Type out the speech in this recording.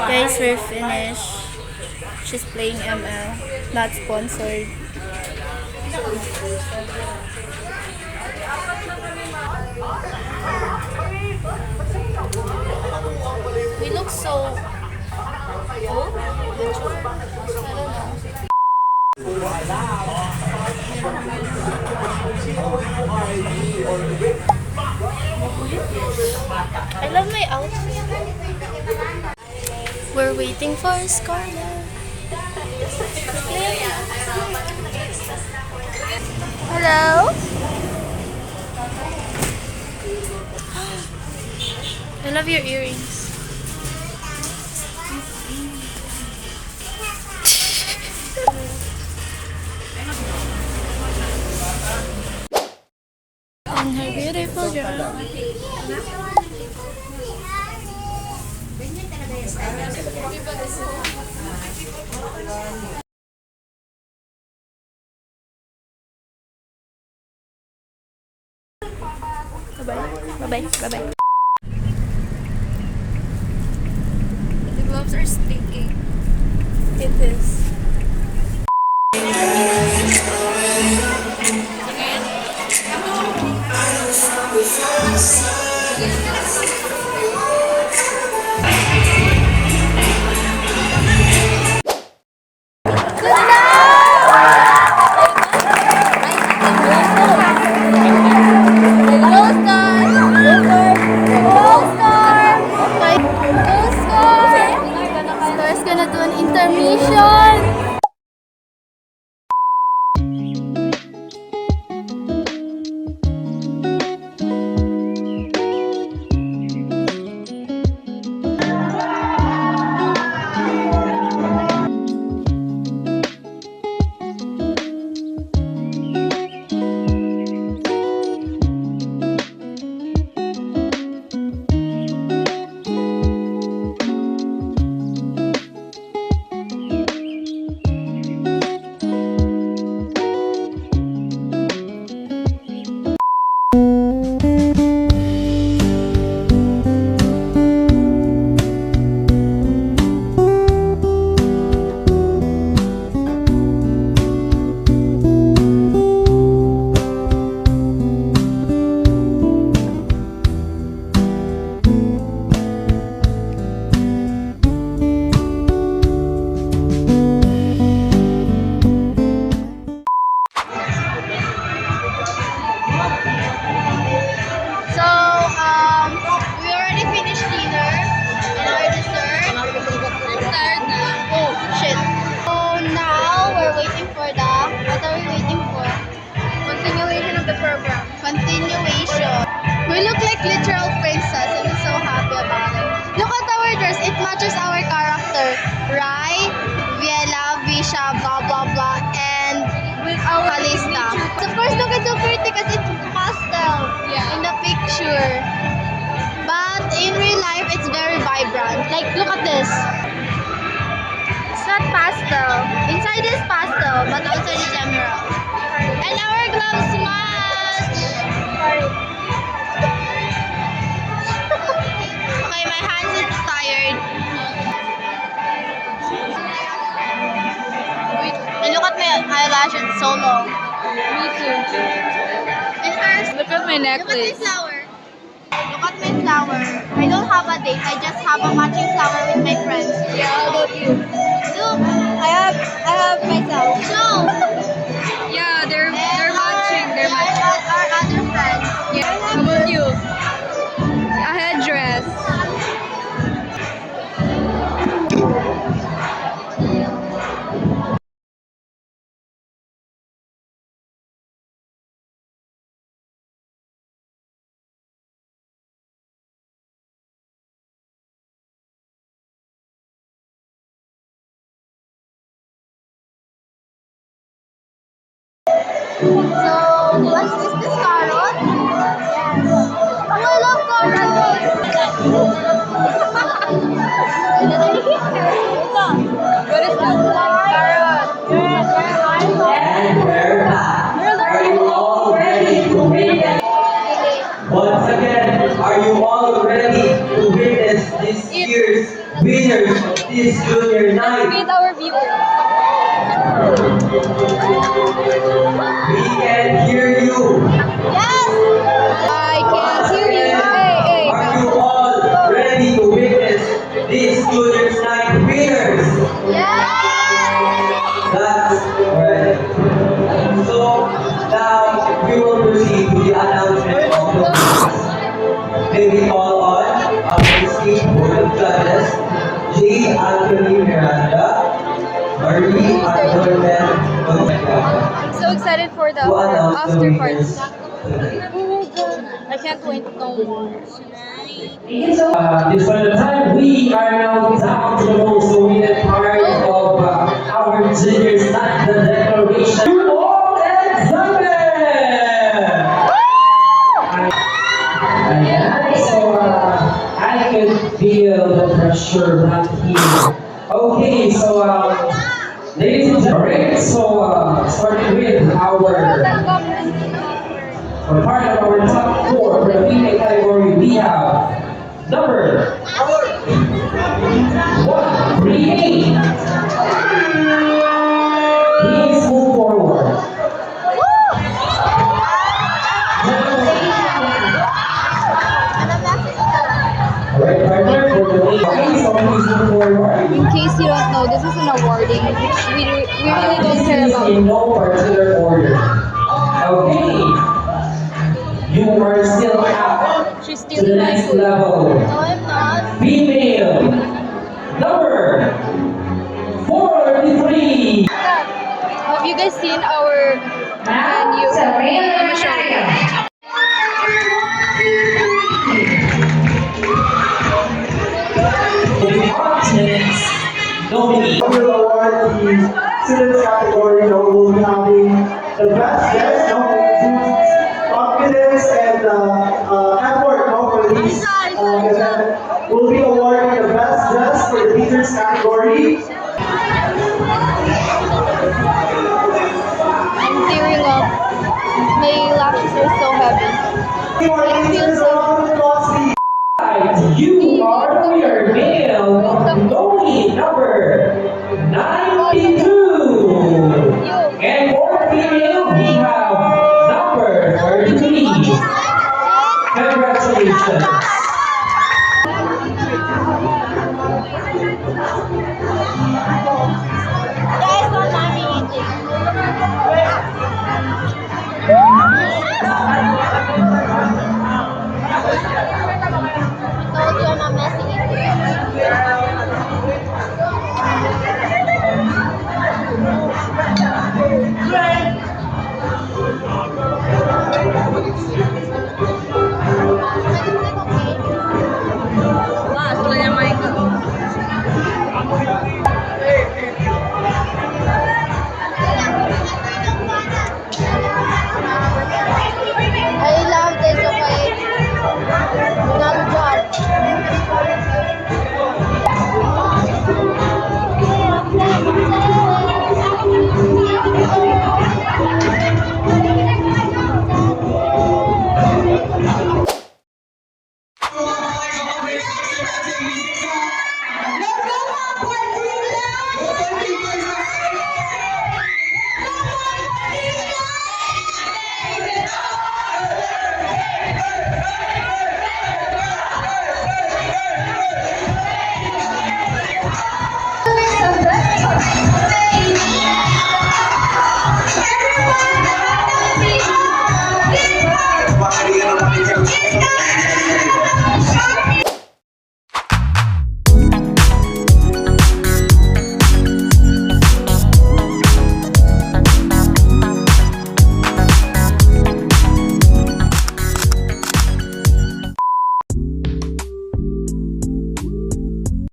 Guys, we're finished. She's playing ML. Not sponsored. We look so old. I don't know. I love my outfit. We're waiting for Scarlett. Hello? I love your earrings. And her beautiful girl. Bye-bye. Bye-bye. Bye-bye. The gloves are stinking. It is. Scar's gonna do an intermission. We look like literal princess and we're so happy about it. Look at our dress, it matches our character. Rai, Viela, Visha, blah blah blah, and Kalista. Of course, look at so pretty because it's pastel in the picture. But in real life, it's very vibrant. Like, look at this. It's not pastel. Inside is pastel, but outside is emerald. And our gloves match. Okay, my hands are tired. And look at my eyelashes, it's so long. Me too. And hers, Look at my look at my necklace. flower. Look at my flower. I don't have a date, I just have a matching flower with my friends. Yeah, how about you? Look, I have myself. no. Yeah, they're And matching. They're matching. our other friends. Yeah. How about you? A headdress. So, what's this carrot? Oh, I love carrot. What is that? And we're back. Are you all ready to witness? Once again, are you all ready to witness this year's winners this junior night. Greet our viewers. We can hear you. Yes! I can hear you. Hey, Are you all ready to witness this junior's night winners? Yes! That's right. So now we will proceed to the announcement of the winners. May we call on our esteemed board of judges, J. Anthony Miranda, Marie Antoinette Gonzaga, I'm so excited for the to announce the after winners party. tonight. I can't wait no more. This point of time, we are now down to the most awaited part of our juniors night, the declaration. You all excited! Ayan, so I can feel the pressure right here. Okay, so ladies and gentlemen, so starting with for part of our top four for the female category, we have number 138. Please move forward. Alright, partner, for the lady. Okay, so please move forward. In case you don't know, this is an awarding, which we really don't care This is about. in no particular order. Okay. You are still up She's to still the in my next food. level. No, I'm not. Female number 43. Have you guys seen our menu? Let me show you. Continents nominee. We will award the students category that will be having the best guest, confidence and effort for this event. We'll be awarding the best dress for the teachers category. I'm tearing up. My lashes are so heavy. For It feels teachers, so- a round of applause, please. You are the winner, male nominee number 92. And for female, we have number 33. Congratulations.